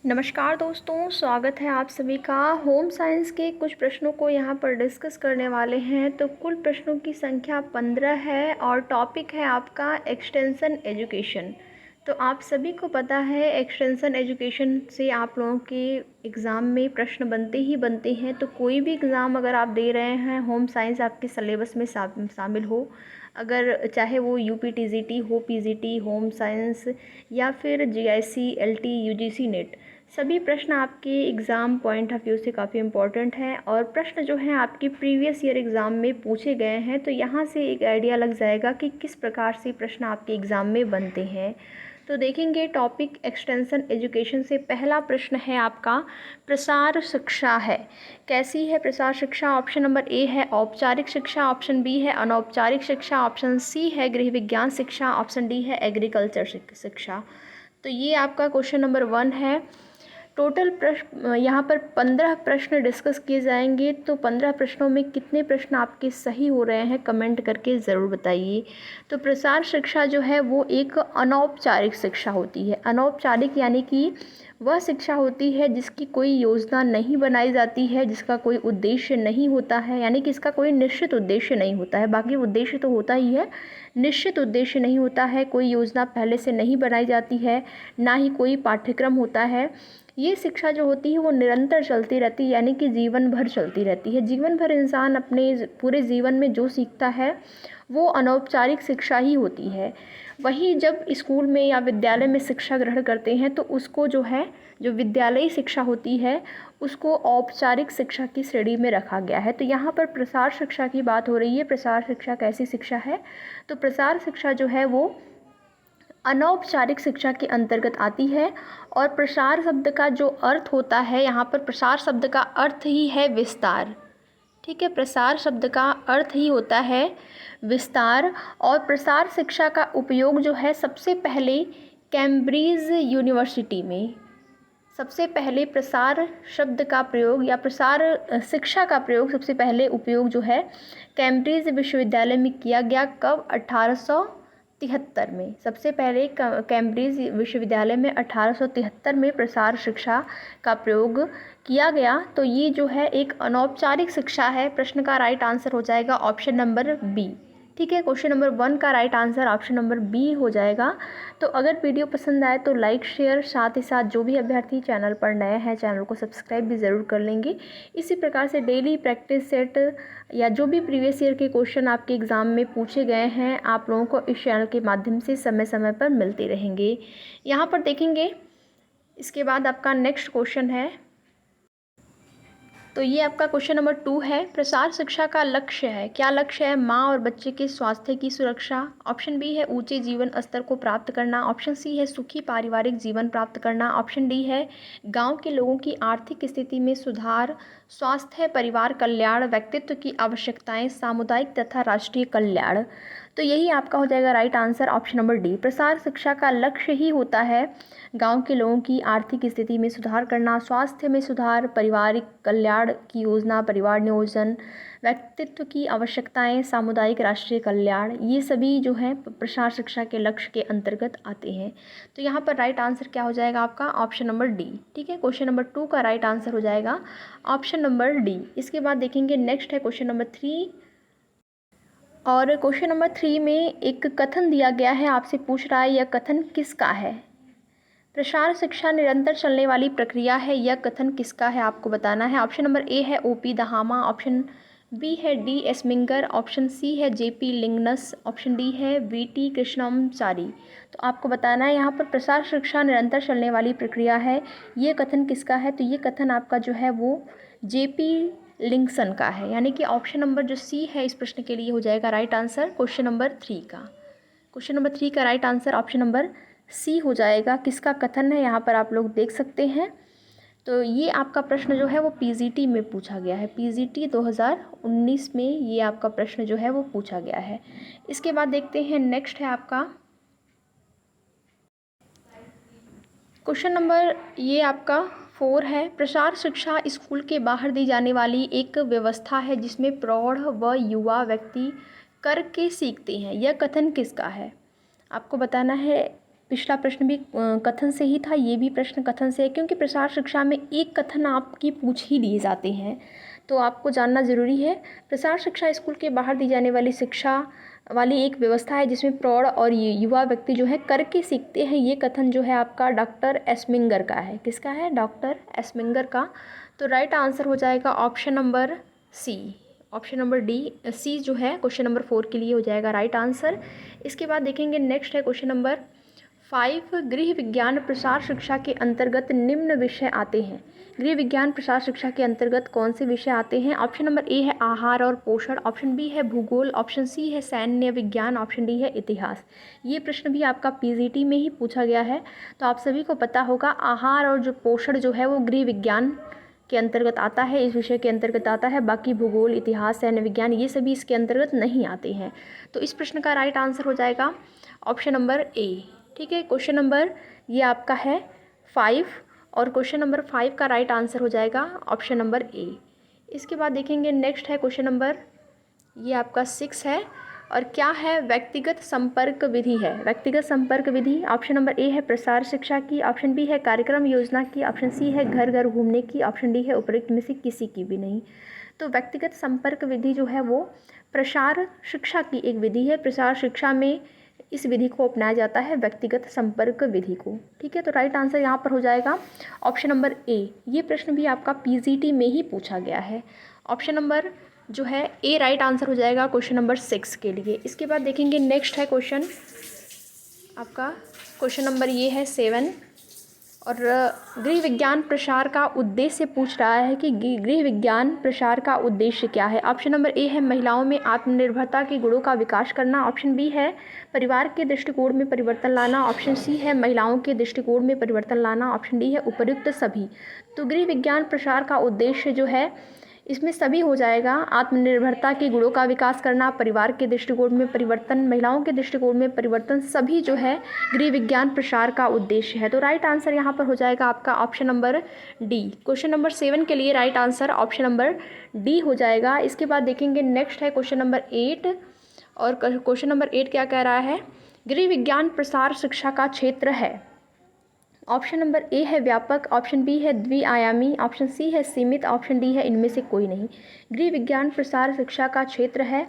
नमस्कार दोस्तों, स्वागत है आप सभी का। होम साइंस के कुछ प्रश्नों को यहाँ पर डिस्कस करने वाले हैं। तो कुल प्रश्नों की संख्या 15 है और टॉपिक है आपका एक्सटेंशन एजुकेशन। तो आप सभी को पता है एक्सटेंशन एजुकेशन से आप लोगों के एग्ज़ाम में प्रश्न बनते ही बनते हैं। तो कोई भी एग्ज़ाम अगर आप दे रहे हैं, होम साइंस आपके सिलेबस में शामिल हो, अगर चाहे वो यूपीटीजीटी हो, पीजीटी, होम साइंस या फिर जीआईसी, एलटी, यूजीसी, नेट, सभी प्रश्न आपके एग्ज़ाम पॉइंट ऑफ व्यू से काफ़ी इम्पोर्टेंट हैं और प्रश्न जो हैं आपके प्रीवियस ईयर एग्ज़ाम में पूछे गए हैं। तो यहाँ से एक आइडिया लग जाएगा कि किस प्रकार से प्रश्न आपके एग्ज़ाम में बनते हैं। तो देखेंगे टॉपिक एक्सटेंशन एजुकेशन से पहला प्रश्न है आपका प्रसार शिक्षा है। कैसी है प्रसार शिक्षा? ऑप्शन नंबर ए है औपचारिक शिक्षा, ऑप्शन बी है अनौपचारिक शिक्षा, ऑप्शन सी है गृह विज्ञान शिक्षा, ऑप्शन डी है एग्रीकल्चर शिक्षा। तो ये आपका क्वेश्चन नंबर 1 है। टोटल प्रश्न यहाँ पर 15 प्रश्न डिस्कस किए जाएंगे। तो 15 प्रश्नों में कितने प्रश्न आपके सही हो रहे हैं कमेंट करके ज़रूर बताइए। तो प्रसार शिक्षा जो है वो एक अनौपचारिक शिक्षा होती है। अनौपचारिक यानी कि वह शिक्षा होती है जिसकी कोई योजना नहीं बनाई जाती है, जिसका कोई उद्देश्य नहीं होता है, यानी कि इसका कोई निश्चित उद्देश्य नहीं होता है। बाकी उद्देश्य तो होता ही है, निश्चित उद्देश्य नहीं होता है। कोई योजना पहले से नहीं बनाई जाती है, ना ही कोई पाठ्यक्रम होता है। ये शिक्षा जो होती है वो निरंतर चलती रहती है, यानी कि जीवन भर चलती रहती है। जीवन भर इंसान अपने पूरे जीवन में जो सीखता है वो अनौपचारिक शिक्षा ही होती है। वही जब स्कूल में या विद्यालय में शिक्षा ग्रहण करते हैं तो उसको जो है, जो विद्यालयी शिक्षा होती है, उसको औपचारिक शिक्षा की श्रेणी में रखा गया है। तो यहाँ पर प्रसार शिक्षा की बात हो रही है। प्रसार शिक्षा कैसी शिक्षा है? तो प्रसार शिक्षा जो है वो अनौपचारिक शिक्षा के अंतर्गत आती है। और प्रसार शब्द का जो अर्थ होता है, यहाँ पर प्रसार शब्द का अर्थ ही है विस्तार। ठीक है, प्रसार शब्द का अर्थ ही होता है विस्तार। और प्रसार शिक्षा का उपयोग जो है सबसे पहले कैम्ब्रिज यूनिवर्सिटी में, सबसे पहले प्रसार शब्द का प्रयोग या प्रसार शिक्षा का प्रयोग सबसे पहले उपयोग जो है कैम्ब्रिज विश्वविद्यालय में किया गया। कब? 1873 में। सबसे पहले कैम्ब्रिज विश्वविद्यालय में 1873 में प्रसार शिक्षा का प्रयोग किया गया। तो ये जो है एक अनौपचारिक शिक्षा है। प्रश्न का राइट आंसर हो जाएगा ऑप्शन नंबर बी। ठीक है, क्वेश्चन नंबर 1 का right answer option number B हो जाएगा। तो अगर वीडियो पसंद आए तो लाइक शेयर, साथ ही साथ जो भी अभ्यर्थी चैनल पर नए हैं चैनल को सब्सक्राइब भी ज़रूर कर लेंगे। इसी प्रकार से डेली प्रैक्टिस सेट या जो भी प्रीवियस ईयर के क्वेश्चन आपके एग्ज़ाम में पूछे गए हैं आप लोगों को इस चैनल के माध्यम से समय समय पर मिलते रहेंगे। यहाँ पर देखेंगे, इसके बाद आपका नेक्स्ट क्वेश्चन है। तो ये आपका क्वेश्चन नंबर 2 है। प्रसार शिक्षा का लक्ष्य है। क्या लक्ष्य है? माँ और बच्चे के स्वास्थ्य की सुरक्षा। ऑप्शन बी है ऊंचे जीवन स्तर को प्राप्त करना। ऑप्शन सी है सुखी पारिवारिक जीवन प्राप्त करना। ऑप्शन डी है गांव के लोगों की आर्थिक स्थिति में सुधार, स्वास्थ्य, परिवार कल्याण, व्यक्तित्व की आवश्यकताएं, सामुदायिक तथा राष्ट्रीय कल्याण। तो यही आपका हो जाएगा right answer option number D. प्रसार शिक्षा का लक्ष्य ही होता है गांव के लोगों की आर्थिक स्थिति में सुधार करना, स्वास्थ्य में सुधार, पारिवारिक कल्याण की योजना, परिवार नियोजन, व्यक्तित्व की आवश्यकताएं, सामुदायिक राष्ट्रीय कल्याण, ये सभी जो है प्रसार शिक्षा के लक्ष्य के अंतर्गत आते हैं। तो यहाँ पर राइट आंसर क्या हो जाएगा आपका? Option number D. ठीक है, क्वेश्चन नंबर 2 का राइट आंसर हो जाएगा ऑप्शन नंबर डी। इसके बाद देखेंगे नेक्स्ट है क्वेश्चन नंबर 3। और क्वेश्चन नंबर 3 में एक कथन दिया गया है, आपसे पूछ रहा है यह कथन किसका है? प्रसार शिक्षा निरंतर चलने वाली प्रक्रिया है। यह कथन किसका है आपको बताना है। ऑप्शन नंबर ए है ओपी दहामा, ऑप्शन बी है डी एस्मिंगर, ऑप्शन सी है जेपी लिंगनस, ऑप्शन डी है वीटी कृष्णमचारी। तो आपको बताना है यहाँ पर प्रसार शिक्षा निरंतर चलने वाली प्रक्रिया है, ये कथन किसका है? तो ये कथन आपका जो है वो जेपी लिंगसन का है, यानी कि ऑप्शन नंबर जो सी है इस प्रश्न के लिए हो जाएगा राइट आंसर क्वेश्चन नंबर 3 का। क्वेश्चन नंबर 3 का right answer option number C हो जाएगा। किसका कथन है यहाँ पर आप लोग देख सकते हैं। तो ये आपका प्रश्न जो है वो पीजीटी में पूछा गया है। पीजीटी 2019 में ये आपका प्रश्न जो है वो पूछा गया है। इसके बाद देखते हैं नेक्स्ट है आपका क्वेश्चन नंबर, ये आपका 4 है। प्रसार शिक्षा स्कूल के बाहर दी जाने वाली एक व्यवस्था है जिसमें प्रौढ़ व युवा व्यक्ति करके सीखते हैं। यह कथन किसका है? आपको बताना है पिछला प्रश्न भी कथन से ही था, ये भी प्रश्न कथन से है, क्योंकि प्रसार शिक्षा में एक कथन आपकी पूछ ही लिए जाते हैं, तो आपको जानना ज़रूरी है। प्रसार शिक्षा स्कूल के बाहर दी जाने वाली शिक्षा वाली एक व्यवस्था है जिसमें प्रौढ़ और युवा व्यक्ति जो है करके सीखते हैं। ये कथन जो है आपका डॉक्टर एस्मिंगर का है। किसका है? डॉक्टर एस्मिंगर का। तो राइट आंसर हो जाएगा option number C. Option number D, C जो है क्वेश्चन नंबर 4 के लिए हो जाएगा राइट आंसर। इसके बाद देखेंगे नेक्स्ट है क्वेश्चन नंबर 5। गृह विज्ञान प्रसार शिक्षा के अंतर्गत निम्न विषय आते हैं। गृह विज्ञान प्रसार शिक्षा के अंतर्गत कौन से विषय आते हैं? ऑप्शन नंबर ए है आहार और पोषण, ऑप्शन बी है भूगोल, ऑप्शन सी है सैन्य विज्ञान, ऑप्शन डी है इतिहास। ये प्रश्न भी आपका पीजीटी में ही पूछा गया है, तो आप सभी को पता होगा आहार और जो पोषण जो है वो गृह विज्ञान के अंतर्गत आता है, इस विषय के अंतर्गत आता है। बाकी भूगोल, इतिहास, सैन्य विज्ञान ये सभी इसके अंतर्गत नहीं आते हैं। तो इस प्रश्न का राइट आंसर हो जाएगा ऑप्शन नंबर ए। ठीक है, क्वेश्चन नंबर ये आपका है 5 और क्वेश्चन नंबर 5 का राइट आंसर हो जाएगा ऑप्शन नंबर ए। इसके बाद देखेंगे नेक्स्ट है क्वेश्चन नंबर ये आपका 6 है और क्या है? व्यक्तिगत संपर्क विधि है। व्यक्तिगत संपर्क विधि ऑप्शन नंबर ए है प्रसार शिक्षा की, ऑप्शन बी है कार्यक्रम योजना की, ऑप्शन सी है घर घर घूमने की, ऑप्शन डी है उपयुक्त में से किसी की भी नहीं। तो व्यक्तिगत संपर्क विधि जो है वो प्रसार शिक्षा की एक विधि है। प्रसार शिक्षा में इस विधि को अपनाया जाता है, व्यक्तिगत संपर्क विधि को। ठीक है, तो राइट आंसर यहाँ पर हो जाएगा ऑप्शन नंबर ए। ये प्रश्न भी आपका पीजीटी में ही पूछा गया है। ऑप्शन नंबर जो है ए राइट आंसर हो जाएगा क्वेश्चन नंबर 6 के लिए। इसके बाद देखेंगे नेक्स्ट है क्वेश्चन आपका, क्वेश्चन नंबर ये है 7 और गृह विज्ञान प्रसार का उद्देश्य पूछ रहा है कि गृह विज्ञान प्रसार का उद्देश्य क्या है। ऑप्शन नंबर ए है महिलाओं में आत्मनिर्भरता के गुणों का विकास करना, ऑप्शन बी है परिवार के दृष्टिकोण में परिवर्तन लाना, ऑप्शन सी है महिलाओं के दृष्टिकोण में परिवर्तन लाना, ऑप्शन डी है उपयुक्त सभी। तो गृह विज्ञान प्रसार का उद्देश्य जो है इसमें सभी हो जाएगा। आत्मनिर्भरता के गुणों का विकास करना, परिवार के दृष्टिकोण में परिवर्तन, महिलाओं के दृष्टिकोण में परिवर्तन, सभी जो है गृह विज्ञान प्रसार का उद्देश्य है। तो राइट आंसर यहाँ पर हो जाएगा आपका option number D. Question number 7 के लिए right answer option number D हो जाएगा। इसके बाद देखेंगे नेक्स्ट है क्वेश्चन नंबर 8 और क्वेश्चन नंबर 8 क्या कह रहा है? गृह विज्ञान प्रसार शिक्षा का क्षेत्र है। ऑप्शन नंबर ए है व्यापक, ऑप्शन बी है द्विआयामी, ऑप्शन सी है सीमित, ऑप्शन डी है इनमें से कोई नहीं। गृह विज्ञान प्रसार शिक्षा का क्षेत्र है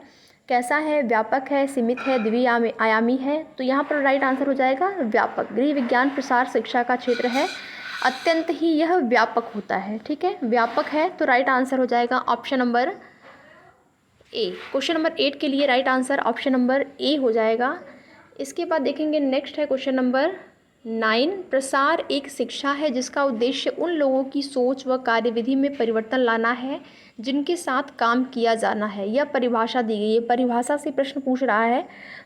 कैसा है? व्यापक है, सीमित है, द्विआयामी है। तो यहाँ पर राइट आंसर हो जाएगा व्यापक। गृह विज्ञान प्रसार शिक्षा का क्षेत्र है अत्यंत ही यह व्यापक होता है। ठीक है, व्यापक है, तो राइट आंसर हो जाएगा option number A. Question number 8 के लिए right answer option number A हो जाएगा। इसके बाद देखेंगे नेक्स्ट है क्वेश्चन नंबर 9। प्रसार एक शिक्षा है जिसका उद्देश्य उन लोगों की सोच व कार्यविधि में परिवर्तन लाना है जिनके साथ काम किया जाना है। यह परिभाषा दी गई है, परिभाषा से प्रश्न पूछ रहा है।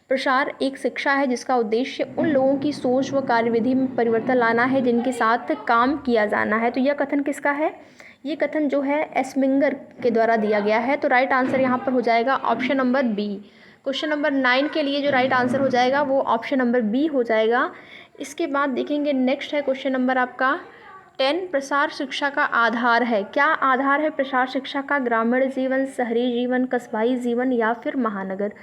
प्रसार एक शिक्षा है जिसका उद्देश्य उन लोगों की सोच व कार्यविधि में परिवर्तन लाना है जिनके साथ काम किया जाना है। तो यह कथन किसका है? ये कथन जो है एस्मिंगर के द्वारा दिया गया है। तो राइट आंसर यहाँ पर हो जाएगा option number B. Question number 9 के लिए जो राइट आंसर हो जाएगा वो ऑप्शन नंबर बी हो जाएगा। इसके बाद देखेंगे नेक्स्ट है क्वेश्चन नंबर आपका 10। प्रसार शिक्षा का आधार है। क्या आधार है प्रसार शिक्षा का? ग्रामीण जीवन, शहरी जीवन, कस्बाई जीवन या फिर महानगर?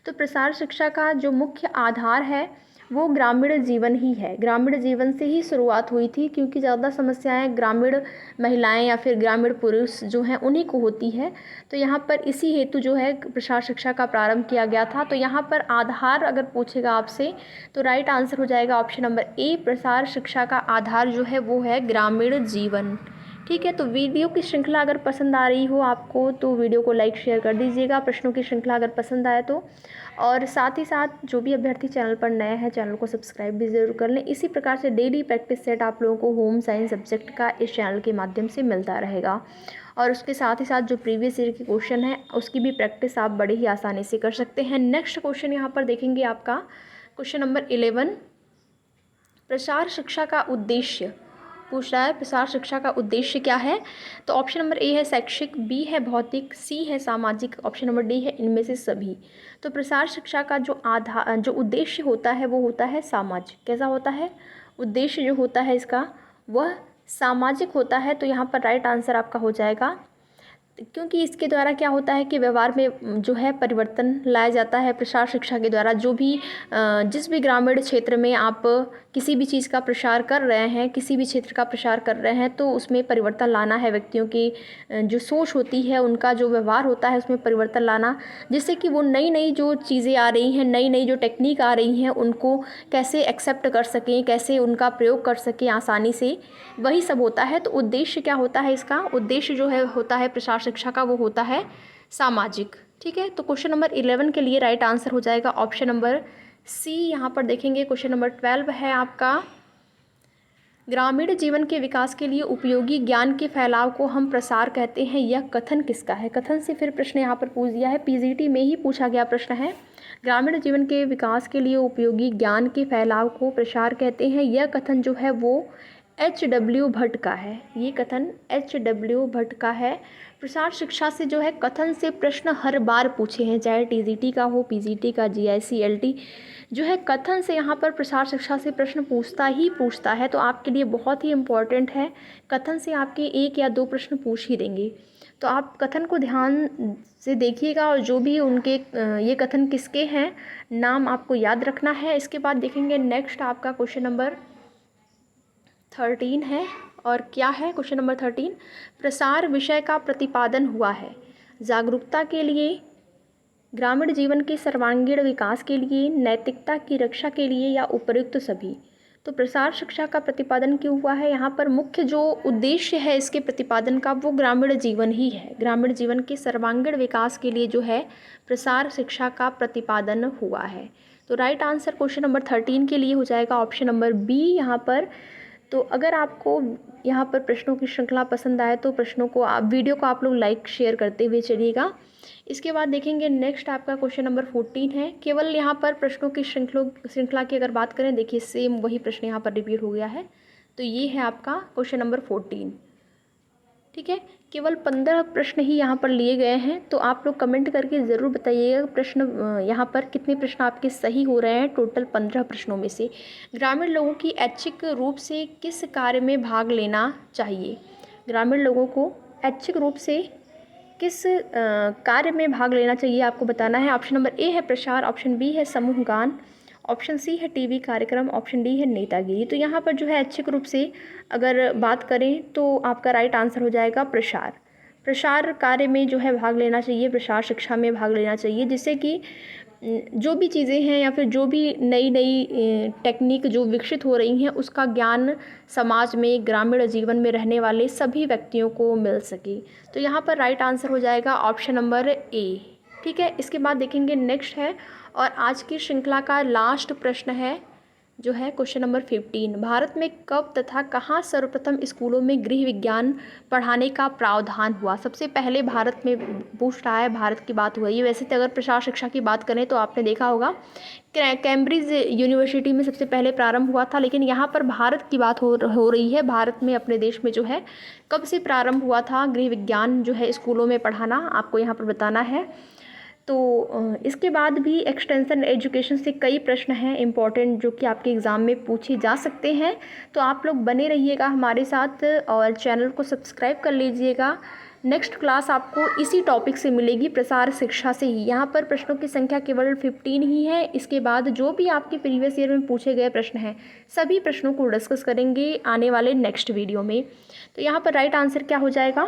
तो प्रसार शिक्षा का जो मुख्य आधार है वो ग्रामीण जीवन ही है। ग्रामीण जीवन से ही शुरुआत हुई थी क्योंकि ज़्यादा समस्याएं ग्रामीण महिलाएं या फिर ग्रामीण पुरुष जो हैं उन्हीं को होती है। तो यहाँ पर इसी हेतु जो है प्रसार शिक्षा का प्रारंभ किया गया था। तो यहाँ पर आधार अगर पूछेगा आपसे तो राइट आंसर हो जाएगा ऑप्शन नंबर ए। प्रसार शिक्षा का आधार जो है वो है ग्रामीण जीवन। ठीक है, तो वीडियो की श्रृंखला अगर पसंद आ रही हो आपको तो वीडियो को लाइक शेयर कर दीजिएगा, प्रश्नों की श्रृंखला अगर पसंद आए तो। और साथ ही साथ जो भी अभ्यर्थी चैनल पर नए हैं चैनल को सब्सक्राइब भी ज़रूर कर लें। इसी प्रकार से डेली प्रैक्टिस सेट आप लोगों को होम साइंस सब्जेक्ट का इस चैनल के माध्यम से मिलता रहेगा। और उसके साथ ही साथ जो प्रीवियस ईयर के क्वेश्चन है उसकी भी प्रैक्टिस आप बड़े ही आसानी से कर सकते हैं। नेक्स्ट क्वेश्चन यहाँ पर देखेंगे आपका क्वेश्चन नंबर 11। प्रसार शिक्षा का उद्देश्य पूछ रहा है। प्रसार शिक्षा का उद्देश्य क्या है? तो ऑप्शन नंबर ए है शैक्षिक, बी है भौतिक, सी है सामाजिक, ऑप्शन नंबर डी है इनमें से सभी। तो प्रसार शिक्षा का जो उद्देश्य होता है वो होता है सामाजिक। कैसा होता है? उद्देश्य जो होता है इसका वह सामाजिक होता है। तो यहाँ पर राइट आंसर आपका हो जाएगा क्योंकि इसके द्वारा क्या होता है कि व्यवहार में जो है परिवर्तन लाया जाता है प्रसार शिक्षा के द्वारा। जो भी जिस भी ग्रामीण क्षेत्र में आप किसी भी चीज़ का प्रसार कर रहे हैं, किसी भी क्षेत्र का प्रसार कर रहे हैं, तो उसमें परिवर्तन लाना है। व्यक्तियों की जो सोच होती है, उनका जो व्यवहार होता है, उसमें परिवर्तन लाना, जिससे कि वो नई नई जो चीज़ें आ रही हैं, नई नई जो टेक्निक आ रही हैं, उनको कैसे एक्सेप्ट कर सकें, कैसे उनका प्रयोग कर सकें आसानी से, वही सब होता है। तो उद्देश्य क्या होता है इसका? उद्देश्य जो है होता है प्रसार शिक्षा का, वो होता है सामाजिक। ठीक है, तो क्वेश्चन नंबर 11 के लिए राइट आंसर हो जाएगा ऑप्शन नंबर सी। यहाँ पर देखेंगे क्वेश्चन नंबर 12 है आपका, ग्रामीण जीवन के विकास के लिए उपयोगी ज्ञान के फैलाव को हम प्रसार कहते हैं। यह कथन किसका है? कथन से फिर प्रश्न यहाँ पर पूछ दिया है, पीजीटी में ही पूछा गया प्रश्न है। ग्रामीण जीवन के विकास के लिए उपयोगी ज्ञान के फैलाव को प्रसार कहते हैं। यह कथन जो है वो H.W. भट्ट का है। ये कथन H.W. भट्ट का है। प्रसार शिक्षा से जो है कथन से प्रश्न हर बार पूछे हैं, चाहे टीजीटी का हो, पीजीटी का, जीआईसी, एलटी, जो है कथन से यहाँ पर प्रसार शिक्षा से प्रश्न पूछता है। तो आपके लिए बहुत ही इम्पॉर्टेंट है। कथन से आपके 1 या 2 प्रश्न पूछ ही देंगे। तो आप कथन को ध्यान से देखिएगा और जो भी उनके ये कथन किसके हैं, नाम आपको याद रखना है। इसके बाद देखेंगे नेक्स्ट आपका क्वेश्चन नंबर 13 है। और क्या है क्वेश्चन नंबर 13? प्रसार विषय का प्रतिपादन हुआ है जागरूकता के लिए, ग्रामीण जीवन के सर्वांगीण विकास के लिए, नैतिकता की रक्षा के लिए, या उपयुक्त सभी। तो प्रसार शिक्षा का प्रतिपादन क्यों हुआ है? यहाँ पर मुख्य जो उद्देश्य है इसके प्रतिपादन का, वो ग्रामीण जीवन ही है। ग्रामीण जीवन के सर्वांगीण विकास के लिए जो है प्रसार शिक्षा का प्रतिपादन हुआ है। तो राइट आंसर क्वेश्चन नंबर 13 के लिए हो जाएगा ऑप्शन नंबर बी यहाँ पर। तो अगर आपको यहाँ पर प्रश्नों की श्रृंखला पसंद आए तो वीडियो को आप लोग लाइक शेयर करते हुए चलिएगा। इसके बाद देखेंगे नेक्स्ट आपका क्वेश्चन नंबर 14 है। केवल यहाँ पर प्रश्नों की श्रृंखला की अगर बात करें, देखिए सेम वही प्रश्न यहाँ पर रिपीट हो गया है। तो ये है आपका क्वेश्चन नंबर 14। ठीक है, केवल 15 प्रश्न ही यहाँ पर लिए गए हैं। तो आप लोग कमेंट करके ज़रूर बताइएगा प्रश्न यहाँ पर कितने प्रश्न आपके सही हो रहे हैं। टोटल 15 प्रश्नों में से ग्रामीण लोगों की ऐच्छिक रूप से किस कार्य में भाग लेना चाहिए? ग्रामीण लोगों को ऐच्छिक रूप से किस कार्य में भाग लेना चाहिए आपको बताना है। ऑप्शन नंबर ए है प्रसार, ऑप्शन बी है समूह गान, ऑप्शन सी है टीवी कार्यक्रम, ऑप्शन डी है नेतागिरी। तो यहाँ पर जो है ऐच्छिक रूप से अगर बात करें तो आपका राइट आंसर हो जाएगा प्रसार। प्रसार कार्य में जो है भाग लेना चाहिए, प्रसार शिक्षा में भाग लेना चाहिए, जिससे कि जो भी चीज़ें हैं या फिर जो भी नई नई टेक्निक जो विकसित हो रही हैं, उसका ज्ञान समाज में, ग्रामीण जीवन में रहने वाले सभी व्यक्तियों को मिल सके। तो यहाँ पर राइट आंसर हो जाएगा ऑप्शन नंबर ए। ठीक है, इसके बाद देखेंगे नेक्स्ट है, और आज की श्रृंखला का लास्ट प्रश्न है जो है क्वेश्चन नंबर 15। भारत में कब तथा कहाँ सर्वप्रथम स्कूलों में गृह विज्ञान पढ़ाने का प्रावधान हुआ? सबसे पहले भारत में पूछ रहा है, भारत की बात हो रही है। वैसे तो अगर प्रसार शिक्षा की बात करें तो आपने देखा होगा कैम्ब्रिज यूनिवर्सिटी में सबसे पहले प्रारंभ हुआ था, लेकिन यहाँ पर भारत की बात हो रही है। भारत में, अपने देश में जो है कब से प्रारंभ हुआ था गृह विज्ञान जो है स्कूलों में पढ़ाना, आपको यहाँ पर बताना है। तो इसके बाद भी एक्सटेंशन एजुकेशन से कई प्रश्न हैं इम्पॉर्टेंट जो कि आपके एग्ज़ाम में पूछे जा सकते हैं। तो आप लोग बने रहिएगा हमारे साथ और चैनल को सब्सक्राइब कर लीजिएगा। नेक्स्ट क्लास आपको इसी टॉपिक से मिलेगी, प्रसार शिक्षा से ही। यहाँ पर प्रश्नों की संख्या केवल 15 ही है। इसके बाद जो भी आपके प्रीवियस ईयर में पूछे गए प्रश्न हैं, सभी प्रश्नों को डिस्कस करेंगे आने वाले नेक्स्ट वीडियो में। तो यहाँ पर राइट आंसर क्या हो जाएगा?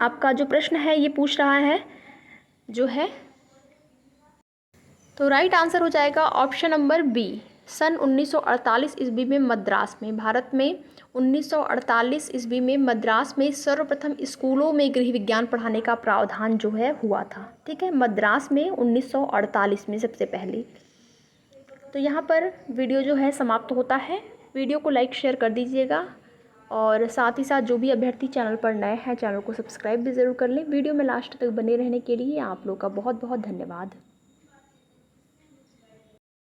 आपका जो प्रश्न है ये पूछ रहा है जो है, तो राइट आंसर हो जाएगा ऑप्शन नंबर बी। सन 1948 ईस्वी में मद्रास में, भारत में 1948 ईस्वी में मद्रास में सर्वप्रथम स्कूलों में गृह विज्ञान पढ़ाने का प्रावधान जो है हुआ था। ठीक है, मद्रास में 1948 में सबसे पहले। तो यहाँ पर वीडियो जो है समाप्त होता है। वीडियो को लाइक शेयर कर दीजिएगा और साथ ही साथ जो भी अभ्यर्थी चैनल पर नए हैं, चैनल को सब्सक्राइब भी ज़रूर कर लें। वीडियो में लास्ट तक बने रहने के लिए आप लोग का बहुत बहुत धन्यवाद।